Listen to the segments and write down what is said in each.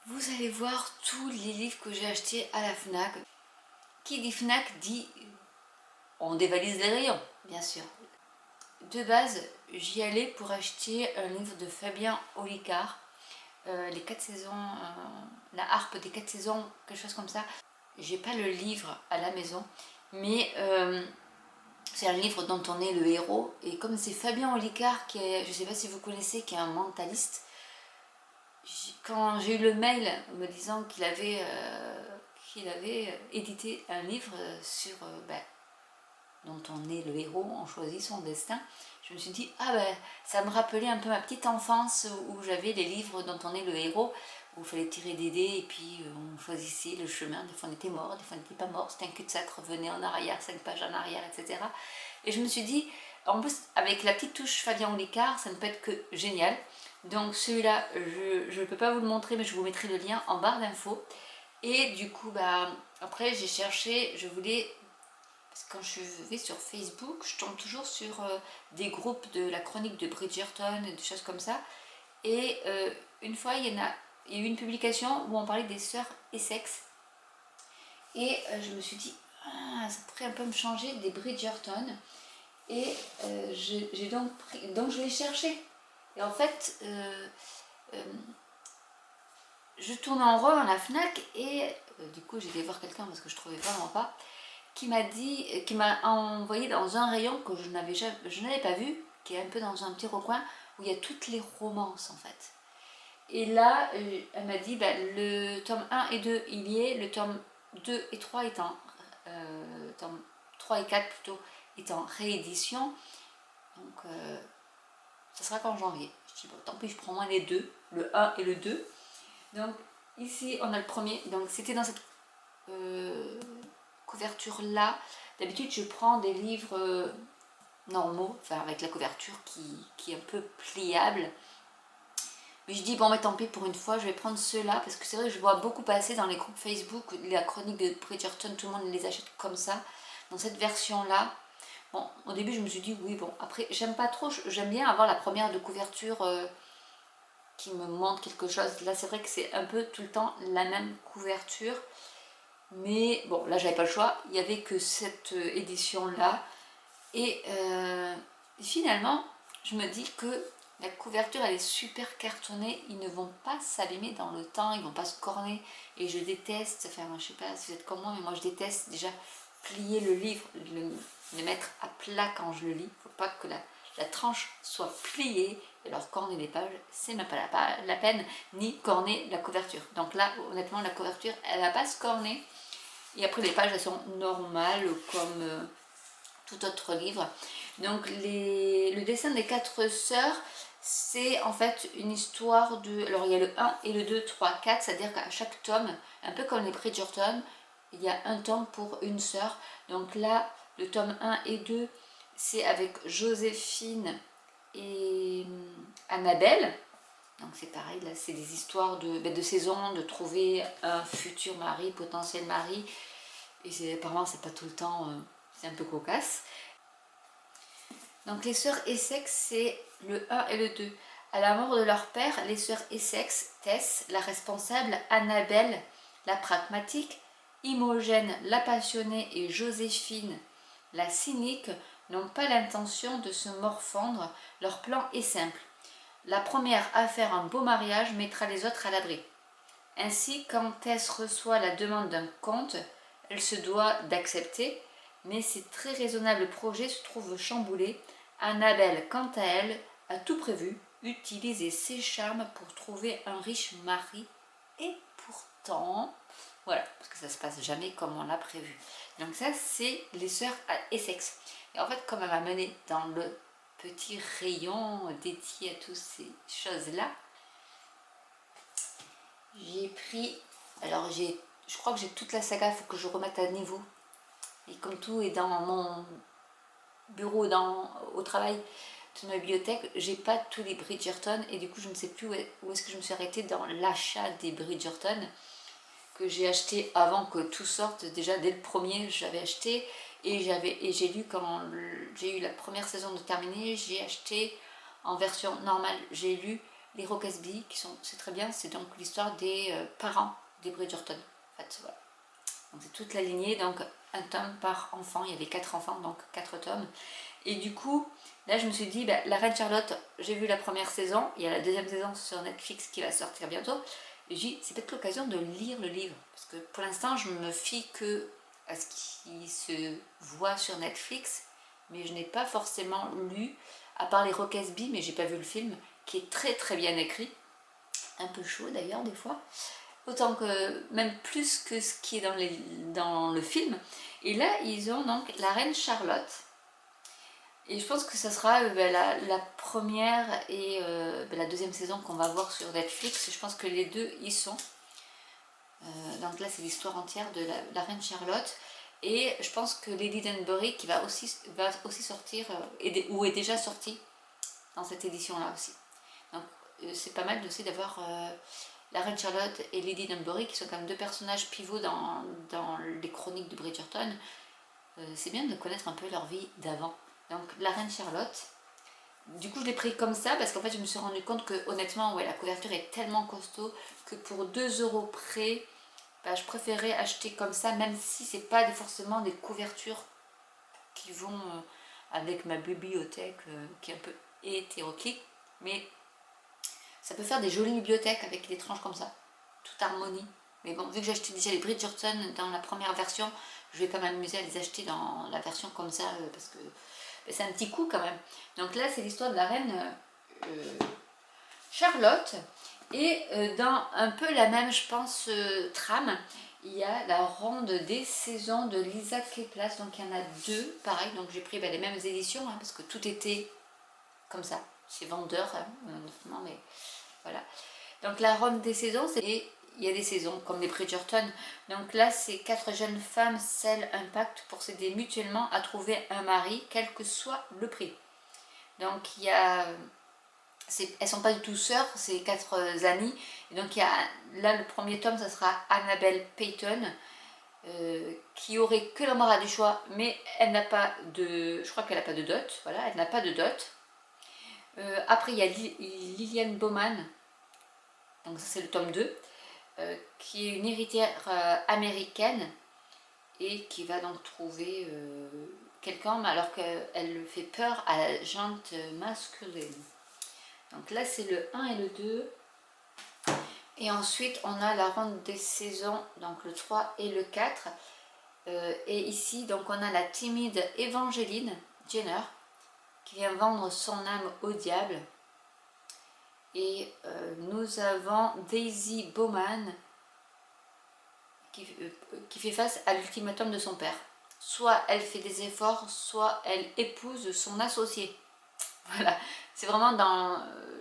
Vous allez voir tous les livres que j'ai achetés à la FNAC. Qui dit FNAC dit on dévalise les rayons, bien sûr. De base, j'y allais pour acheter un livre de Fabien Olicard, les 4 saisons, la harpe des 4 saisons, quelque chose comme ça. J'ai pas le livre à la maison, mais c'est un livre dont on est le héros. Et comme c'est Fabien Olicard, qui est, je sais pas si vous connaissez, qui est un mentaliste, quand j'ai eu le mail me disant qu'il avait édité un livre sur dont on est le héros, on choisit son destin, je me suis dit, ah ben, ça me rappelait un peu ma petite enfance où j'avais les livres dont on est le héros, où il fallait tirer des dés et puis on choisissait le chemin, des fois on était mort, des fois on n'était pas mort, c'était un cul-de-sac, revenez en arrière, 5 pages en arrière, etc. Et je me suis dit, en plus avec la petite touche Fabien Olicard, ça ne peut être que génial. Donc celui-là, je ne peux pas vous le montrer, mais je vous mettrai le lien en barre d'infos. Et du coup, après j'ai cherché, je voulais parce que quand je vais sur Facebook, je tombe toujours sur des groupes de la chronique de Bridgerton et des choses comme ça. Et une fois, il y a eu une publication où on parlait des sœurs Essex. Et je me suis dit, ah, ça pourrait un peu me changer des Bridgerton. Et j'ai donc pris, donc je l'ai cherché. Et en fait, je tournais en rond à la FNAC et du coup, j'ai été voir quelqu'un parce que je trouvais vraiment pas. Qui m'a envoyé dans un rayon que je n'avais pas vu, qui est un peu dans un petit recoin où il y a toutes les romances en fait. Et là, elle m'a dit, le tome 1 et 2, il y est, le tome 2 et 3 tome 3 et 4 plutôt, est en réédition. Donc, ça sera qu'en janvier. Je dis, bon, tant pis, je prends moins les deux, le 1 et le 2. Donc, ici, on a le premier. Donc, c'était dans cette couverture là. D'habitude je prends des livres normaux, enfin avec la couverture qui est un peu pliable. Mais je dis bon mais tant pis pour une fois, je vais prendre ceux-là parce que c'est vrai que je vois beaucoup passer dans les groupes Facebook, la chronique de Bridgerton, tout le monde les achète comme ça, dans cette version là. Bon, au début je me suis dit oui bon, après j'aime pas trop, j'aime bien avoir la première de couverture qui me montre quelque chose. Là c'est vrai que c'est un peu tout le temps la même couverture. Mais bon, là j'avais pas le choix, il n'y avait que cette édition là. Et finalement, je me dis que la couverture elle est super cartonnée, ils ne vont pas s'abîmer dans le temps, ils vont pas se corner. Et je déteste, enfin je sais pas si vous êtes comme moi, mais moi je déteste déjà plier le livre, le mettre à plat quand je le lis. Il ne faut pas que la tranche soit pliée. Et alors corner les pages, c'est même pas la peine, ni corner la couverture. Donc là, honnêtement, la couverture, elle va pas se corner. Et après, les pages, elles sont normales comme tout autre livre. Donc, le dessin des 4 sœurs, c'est en fait une histoire de... Alors, il y a le 1 et le 2, 3, 4, c'est-à-dire qu'à chaque tome, un peu comme les Bridgerton, il y a un tome pour une sœur. Donc là, le tome 1 et 2, c'est avec Joséphine et Annabelle. Donc c'est pareil, là c'est des histoires de saison, de trouver un futur mari, potentiel mari. Et apparemment c'est pas tout le temps, c'est un peu cocasse. Donc les sœurs Essex, c'est le 1 et le 2. À la mort de leur père, les sœurs Essex, Tess, la responsable, Annabelle, la pragmatique, Imogène, la passionnée et Joséphine, la cynique, n'ont pas l'intention de se morfondre. Leur plan est simple. La première à faire un beau mariage mettra les autres à l'abri. Ainsi, quand Tess reçoit la demande d'un comte, elle se doit d'accepter, mais ses très raisonnables projets se trouvent chamboulés. Annabelle, quant à elle, a tout prévu, utiliser ses charmes pour trouver un riche mari. Et pourtant, voilà, parce que ça se passe jamais comme on l'a prévu. Donc ça, c'est les sœurs Essex. Et en fait, comme elle m'a mené dans le petit rayon dédié à toutes ces choses-là, j'ai pris, alors je crois que j'ai toute la saga, il faut que je remette à niveau. Et comme tout est dans mon bureau, au travail, de ma bibliothèque, j'ai pas tous les Bridgerton et du coup je ne sais plus où est-ce que je me suis arrêtée dans l'achat des Bridgerton que j'ai acheté avant que tout sorte. Déjà dès le premier j'avais acheté et j'ai lu quand j'ai eu la première saison de terminer, j'ai acheté en version normale, j'ai lu les Rocasby, c'est très bien, c'est donc l'histoire des parents des Bridgerton. En fait, voilà. Donc c'est toute la lignée, donc un tome par enfant, il y avait 4 enfants, donc 4 tomes. Et du coup, là je me suis dit, la Reine Charlotte, j'ai vu la première saison, il y a la deuxième saison sur Netflix qui va sortir bientôt. Et j'ai dit, c'est peut-être l'occasion de lire le livre, parce que pour l'instant je me fie que à ce qui se voit sur Netflix, mais je n'ai pas forcément lu, à part les Rocasby, mais j'ai pas vu le film, qui est très très bien écrit, un peu chaud d'ailleurs des fois, autant que, même plus que ce qui est dans le film. Et là ils ont donc la Reine Charlotte, et je pense que ça sera la première et la deuxième saison qu'on va voir sur Netflix. Je pense que les deux y sont. Donc là, c'est l'histoire entière de la Reine Charlotte. Et je pense que Lady Danbury qui va aussi sortir, ou est déjà sortie dans cette édition-là aussi. Donc c'est pas mal aussi d'avoir la Reine Charlotte et Lady Danbury qui sont quand même deux personnages pivots dans les chroniques de Bridgerton. C'est bien de connaître un peu leur vie d'avant. Donc la Reine Charlotte, du coup je l'ai pris comme ça parce qu'en fait je me suis rendu compte que honnêtement la couverture est tellement costaud que pour 2 € près, je préférais acheter comme ça, même si c'est pas forcément des couvertures qui vont avec ma bibliothèque qui est un peu hétéroclite, mais ça peut faire des jolies bibliothèques avec des tranches comme ça, toute harmonie. Mais bon, vu que j'ai acheté déjà les Bridgerton dans la première version, je vais pas m'amuser à les acheter dans la version comme ça parce que c'est un petit coup quand même. Donc là, c'est l'histoire de la reine Charlotte. Et dans un peu la même, je pense, trame, il y a la ronde des saisons de Lisa Kleypas. Donc il y en a 2, pareil. Donc j'ai pris les mêmes éditions parce que tout était comme ça. C'est vendeur, mais voilà. Donc la ronde des saisons, et il y a des saisons comme les Bridgerton. Donc là, c'est 4 jeunes femmes scellent un pacte pour s'aider mutuellement à trouver un mari, quel que soit le prix. Donc il y a... elles sont pas du tout sœurs, c'est 4 amies. Et donc il y a, là, le premier tome, ça sera Annabelle Payton, qui aurait que l'embarras du choix, mais elle n'a pas de... Je crois qu'elle n'a pas de dot, voilà, elle n'a pas de dot. Après, il y a Lillian Bowman, donc ça c'est le tome 2, qui est une héritière américaine et qui va donc trouver quelqu'un alors qu'elle fait peur à la gente masculine. Donc là c'est le 1 et le 2. Et ensuite on a la ronde des saisons, donc le 3 et le 4. Et ici donc on a la timide Evangeline Jenner qui vient vendre son âme au diable. Et nous avons Daisy Bowman qui fait face à l'ultimatum de son père. Soit elle fait des efforts, soit elle épouse son associé. Voilà, c'est vraiment dans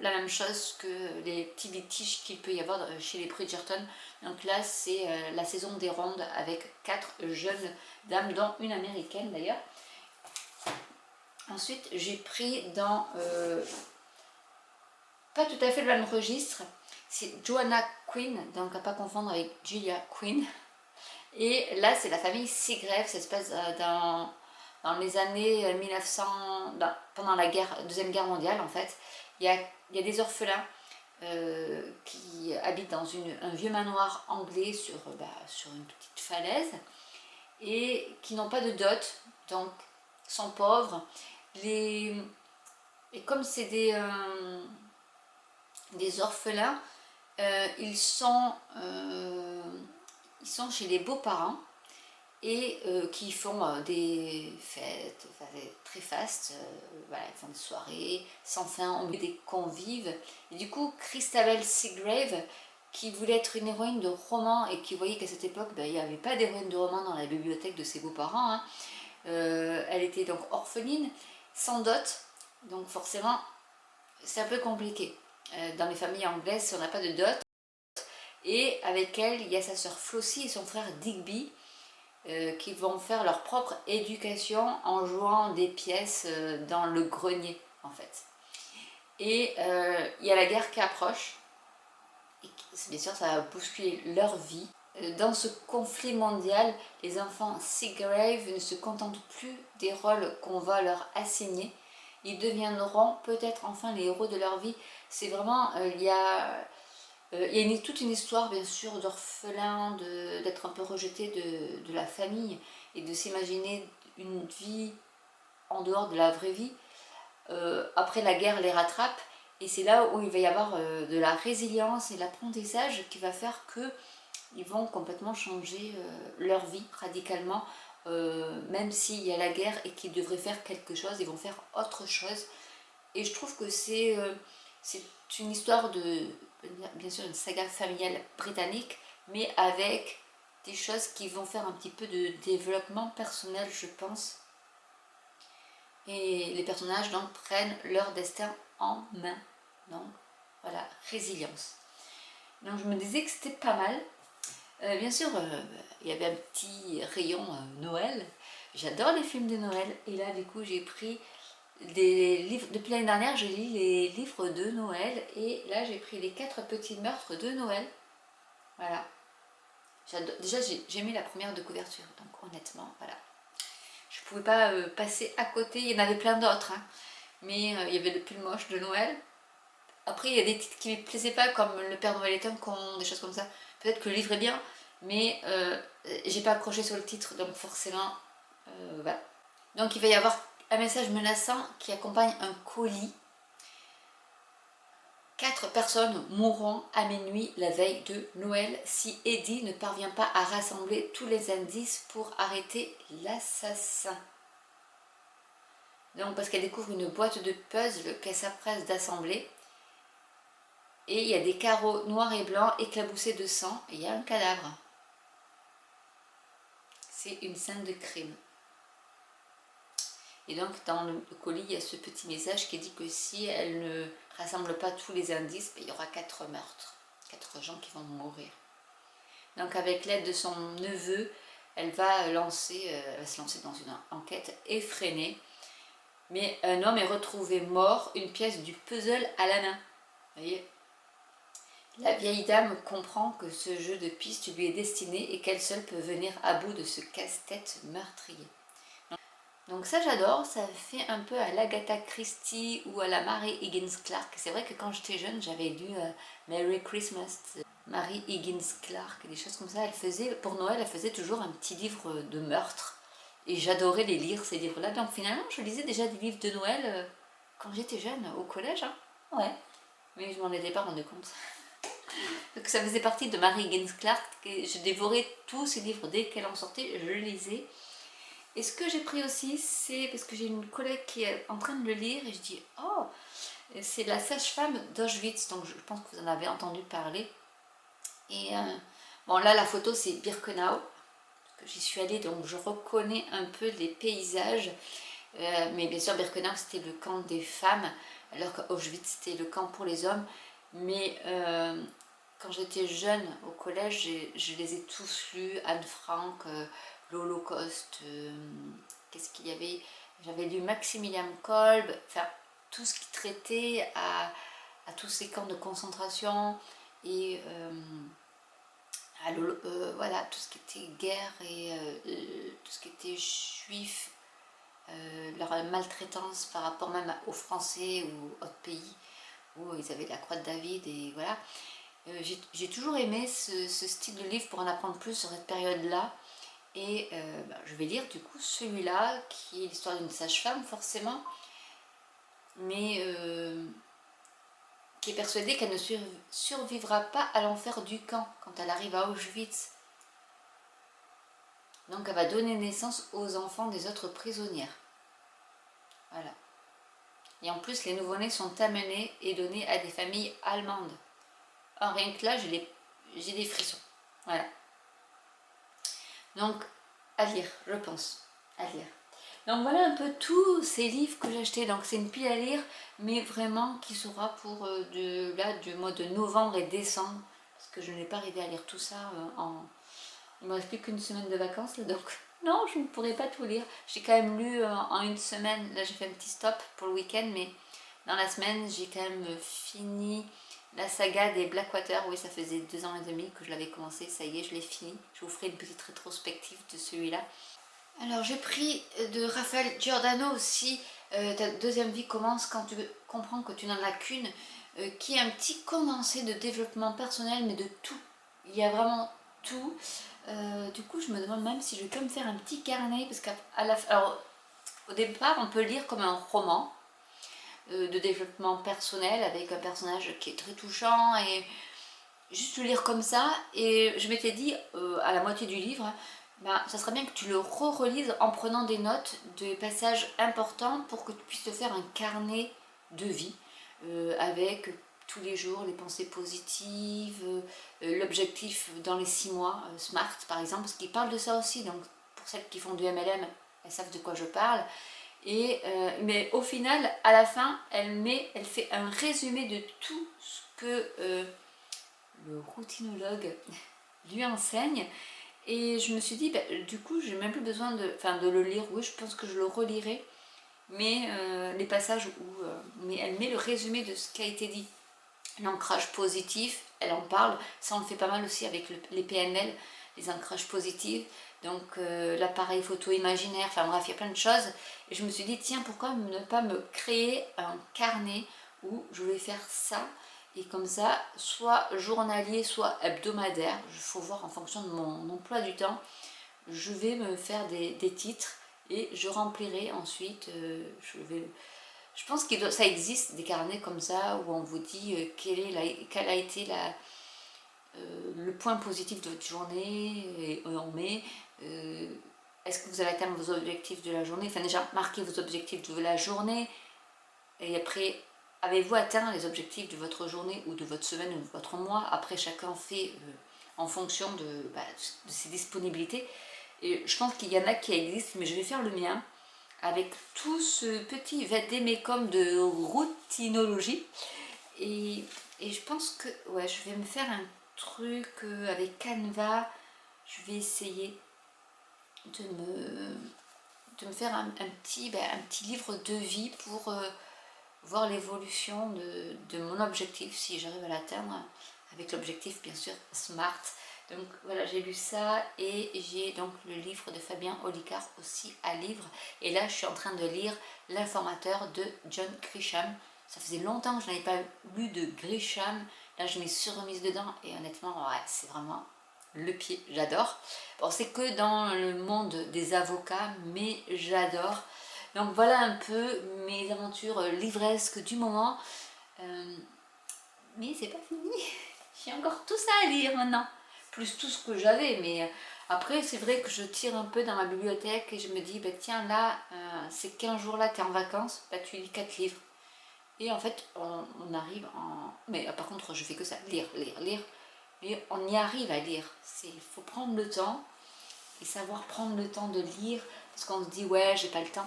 la même chose que les petits litiges qu'il peut y avoir chez les Bridgerton. Donc là, c'est la saison des rondes avec 4 jeunes dames, dont une américaine d'ailleurs. Ensuite, j'ai pris dans... pas tout à fait le même registre. C'est Joanna Quinn, donc à ne pas confondre avec Julia Quinn. Et là, c'est la famille Seagrave, ça se passe dans les années 1900, pendant la Deuxième Guerre mondiale en fait. Il y a des orphelins qui habitent dans un vieux manoir anglais sur une petite falaise et qui n'ont pas de dot, donc sont pauvres. Et comme c'est des orphelins, ils sont chez les beaux-parents et qui font des fêtes très fastes, ils font des soirées sans fin, on met des convives. Et du coup, Christabel Seagrave, qui voulait être une héroïne de roman et qui voyait qu'à cette époque, il n'y avait pas d'héroïne de roman dans la bibliothèque de ses beaux-parents, elle était donc orpheline, sans dot, donc forcément, c'est un peu compliqué. Dans les familles anglaises, si on n'a pas de dot, et avec elle, il y a sa sœur Flossie et son frère Digby qui vont faire leur propre éducation en jouant des pièces dans le grenier en fait. Et il y a la guerre qui approche, et bien sûr ça va bousculer leur vie. Dans ce conflit mondial, les enfants Seagrave ne se contentent plus des rôles qu'on va leur assigner ils deviendront peut-être enfin les héros de leur vie. C'est vraiment, il y a toute une histoire bien sûr d'orphelins, d'être un peu rejeté de la famille et de s'imaginer une vie en dehors de la vraie vie. Après la guerre les rattrape et c'est là où il va y avoir de la résilience et l'apprentissage qui va faire que ils vont complètement changer leur vie radicalement, même s'il y a la guerre et qu'ils devraient faire quelque chose, ils vont faire autre chose. Et je trouve que c'est une histoire de, bien sûr, une saga familiale britannique, mais avec des choses qui vont faire un petit peu de développement personnel, je pense. Et les personnages donc prennent leur destin en main. Donc voilà, résilience. Donc je me disais que c'était pas mal. Bien sûr, il y avait un petit rayon Noël. J'adore les films de Noël. Et là, du coup, j'ai pris des livres. Depuis l'année dernière, je lis les livres de Noël. Et là, j'ai pris les 4 petits meurtres de Noël. Voilà. Déjà, j'ai aimé la première de couverture. Donc, honnêtement, voilà. Je ne pouvais pas passer à côté. Il y en avait plein d'autres. Hein. Mais il y avait le pull moche de Noël. Après, il y a des titres qui ne me plaisaient pas, comme Le Père Noël est un con, des choses comme ça. Peut-être que le livre est bien, mais j'ai pas accroché sur le titre, donc forcément, voilà. Donc il va y avoir un message menaçant qui accompagne un colis. 4 personnes mourront à minuit la veille de Noël si Eddie ne parvient pas à rassembler tous les indices pour arrêter l'assassin. Donc parce qu'elle découvre une boîte de puzzles qu'elle s'apprête d'assembler. Et il y a des carreaux noirs et blancs éclaboussés de sang et il y a un cadavre. C'est une scène de crime. Et donc dans le colis, il y a ce petit message qui dit que si elle ne rassemble pas tous les indices, il y aura 4 meurtres, 4 gens qui vont mourir. Donc avec l'aide de son neveu, elle va se lancer dans une enquête effrénée. Mais un homme est retrouvé mort, une pièce du puzzle à la main. Vous voyez ? La vieille dame comprend que ce jeu de piste lui est destiné et qu'elle seule peut venir à bout de ce casse-tête meurtrier. Donc ça j'adore, ça fait un peu à l'Agatha Christie ou à la Mary Higgins Clark. C'est vrai que quand j'étais jeune, j'avais lu Merry Christmas, Mary Higgins Clark, des choses comme ça. Elle faisait, pour Noël, elle faisait toujours un petit livre de meurtre. Et j'adorais les lire, ces livres-là. Donc finalement, je lisais déjà des livres de Noël quand j'étais jeune, au collège. Hein. Ouais, mais je m'en étais pas rendu compte. Donc ça faisait partie de Mary Higgins Clark. Je dévorais tous ces livres dès qu'elle en sortait, je les lisais. Et ce que j'ai pris aussi, c'est parce que j'ai une collègue qui est en train de le lire et je dis oh, c'est La sage-femme d'Auschwitz, donc je pense que vous en avez entendu parler. Et bon là la photo c'est Birkenau, que j'y suis allée donc je reconnais un peu les paysages. Mais bien sûr Birkenau c'était le camp des femmes, alors qu'Auschwitz c'était le camp pour les hommes. Mais quand j'étais jeune au collège, je les ai tous lus, Anne Frank, l'Holocauste, qu'est-ce qu'il y avait, j'avais lu Maximilian Kolb, enfin tout ce qui traitait à tous ces camps de concentration et voilà, tout ce qui était guerre et tout ce qui était juif, leur maltraitance par rapport même aux Français ou autres pays où ils avaient la croix de David et voilà. J'ai toujours aimé ce style de livre pour en apprendre plus sur cette période-là. Et je vais lire du coup celui-là, qui est l'histoire d'une sage-femme forcément, mais qui est persuadée qu'elle ne survivra pas à l'enfer du camp quand elle arrive à Auschwitz. Donc elle va donner naissance aux enfants des autres prisonnières. Voilà. Et en plus, les nouveau-nés sont amenés et donnés à des familles allemandes. Alors, rien que là, j'ai des frissons. Voilà. Donc, à lire, je pense. À lire. Donc voilà un peu tous ces livres que j'ai achetés. Donc c'est une pile à lire, mais vraiment qui sera pour du mois de novembre et décembre. Parce que je n'ai pas arrivé à lire tout ça Il ne me reste plus qu'une semaine de vacances là, donc non, je ne pourrai pas tout lire. J'ai quand même lu en une semaine, là j'ai fait un petit stop pour le week-end, mais dans la semaine j'ai quand même fini la saga des Blackwater. Oui, ça faisait 2 ans et demi que je l'avais commencé, ça y est, je l'ai fini. Je vous ferai une petite rétrospective de celui-là. Alors j'ai pris de Raphaël Giordano aussi, ta deuxième vie commence quand tu comprends que tu n'en as qu'une, qui est un petit condensé de développement personnel, mais de tout. Il y a vraiment tout. Du coup, je me demande même si je vais pas me faire un petit carnet, parce alors, au départ, on peut lire comme un roman de développement personnel avec un personnage qui est très touchant et juste le lire comme ça. Et je m'étais dit à la moitié du livre, bah, ça serait bien que tu le relises en prenant des notes des passages importants pour que tu puisses te faire un carnet de vie avec tous les jours les pensées positives, l'objectif dans les 6 mois, SMART par exemple, parce qu'il parle de ça aussi. Donc pour celles qui font du MLM, elles savent de quoi je parle. Mais au final, à la fin, elle fait un résumé de tout ce que le routinologue lui enseigne. Et je me suis dit, bah, du coup, j'ai même plus besoin de le lire. Oui, je pense que je le relirai. Mais les passages où mais elle met le résumé de ce qui a été dit. L'ancrage positif, elle en parle. Ça, on le fait pas mal aussi avec les PNL, les ancrages positifs. Donc l'appareil photo imaginaire, enfin bref, il y a plein de choses. Et je me suis dit, tiens, pourquoi ne pas me créer un carnet où je vais faire ça et comme ça, soit journalier, soit hebdomadaire, il faut voir en fonction de mon emploi du temps, je vais me faire des titres et je remplirai ensuite, je pense que ça existe des carnets comme ça où on vous dit quel a été le point positif de votre journée et on met est-ce que vous avez atteint vos objectifs de la journée, enfin déjà marquez vos objectifs de la journée et après avez-vous atteint les objectifs de votre journée ou de votre semaine ou de votre mois. Après chacun fait en fonction de ses disponibilités et je pense qu'il y en a qui existent mais je vais faire le mien avec tout ce petit vadémécum de routinologie. Et, et je pense que ouais, je vais me faire un truc avec Canva. Je vais essayer de me faire un petit livre de vie pour voir l'évolution de mon objectif, si j'arrive à l'atteindre, avec l'objectif bien sûr SMART. Donc voilà, j'ai lu ça et j'ai donc le livre de Fabien Olicard aussi à lire. Et là, je suis en train de lire L'informateur de John Grisham. Ça faisait longtemps que je n'avais pas lu de Grisham. Là, je m'y suis remise dedans et honnêtement, ouais, c'est vraiment le pied. J'adore. Bon, c'est que dans le monde des avocats, mais j'adore. Donc voilà un peu mes aventures livresques du moment. Euh, mais c'est pas fini. J'ai encore tout ça à lire maintenant. Plus tout ce que j'avais. Mais après, c'est vrai que je tire un peu dans ma bibliothèque et je me dis, bah, tiens, là, ces 15 jours-là, tu es en vacances, bah, tu lis 4 livres. Et en fait, on arrive en... Mais par contre, je fais que ça, lire, lire, lire. Mais on y arrive à lire. Il faut prendre le temps et savoir prendre le temps de lire. Parce qu'on se dit, ouais, j'ai pas le temps.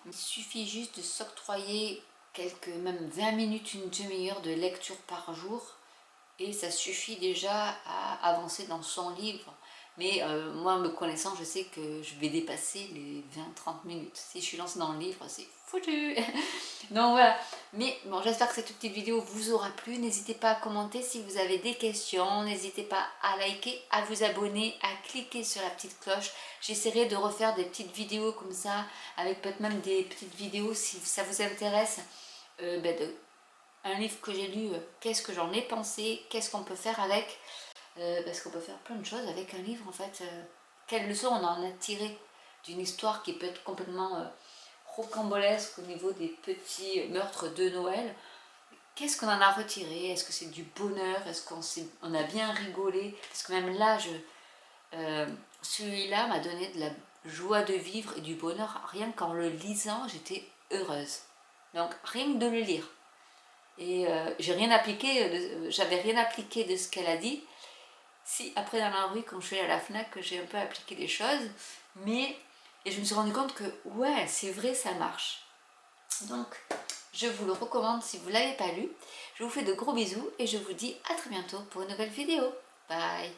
Il suffit juste de s'octroyer même 20 minutes, une demi-heure de lecture par jour et ça suffit déjà à avancer dans son livre. Mais moi, me connaissant, je sais que je vais dépasser les 20-30 minutes. Si je suis lancée dans le livre, c'est foutu. Donc voilà. Mais bon, j'espère que cette petite vidéo vous aura plu. N'hésitez pas à commenter si vous avez des questions. N'hésitez pas à liker, à vous abonner, à cliquer sur la petite cloche. J'essaierai de refaire des petites vidéos comme ça, avec peut-être même des petites vidéos si ça vous intéresse, un livre que j'ai lu, qu'est-ce que j'en ai pensé, qu'est-ce qu'on peut faire avec, parce qu'on peut faire plein de choses avec un livre en fait. Quelle leçon on en a tiré d'une histoire qui peut être complètement rocambolesque au niveau des petits meurtres de Noël. Qu'est-ce qu'on en a retiré? Est-ce que c'est du bonheur? Est-ce qu'on a bien rigolé? Parce que même là, celui-là m'a donné de la joie de vivre et du bonheur. Rien qu'en le lisant, j'étais heureuse. Donc rien que de le lire. Et j'avais rien appliqué de ce qu'elle a dit. Si après dans la rue, quand je suis allée à la FNAC, j'ai un peu appliqué des choses, et je me suis rendu compte que ouais, c'est vrai, ça marche. Donc je vous le recommande si vous ne l'avez pas lu. Je vous fais de gros bisous et je vous dis à très bientôt pour une nouvelle vidéo. Bye.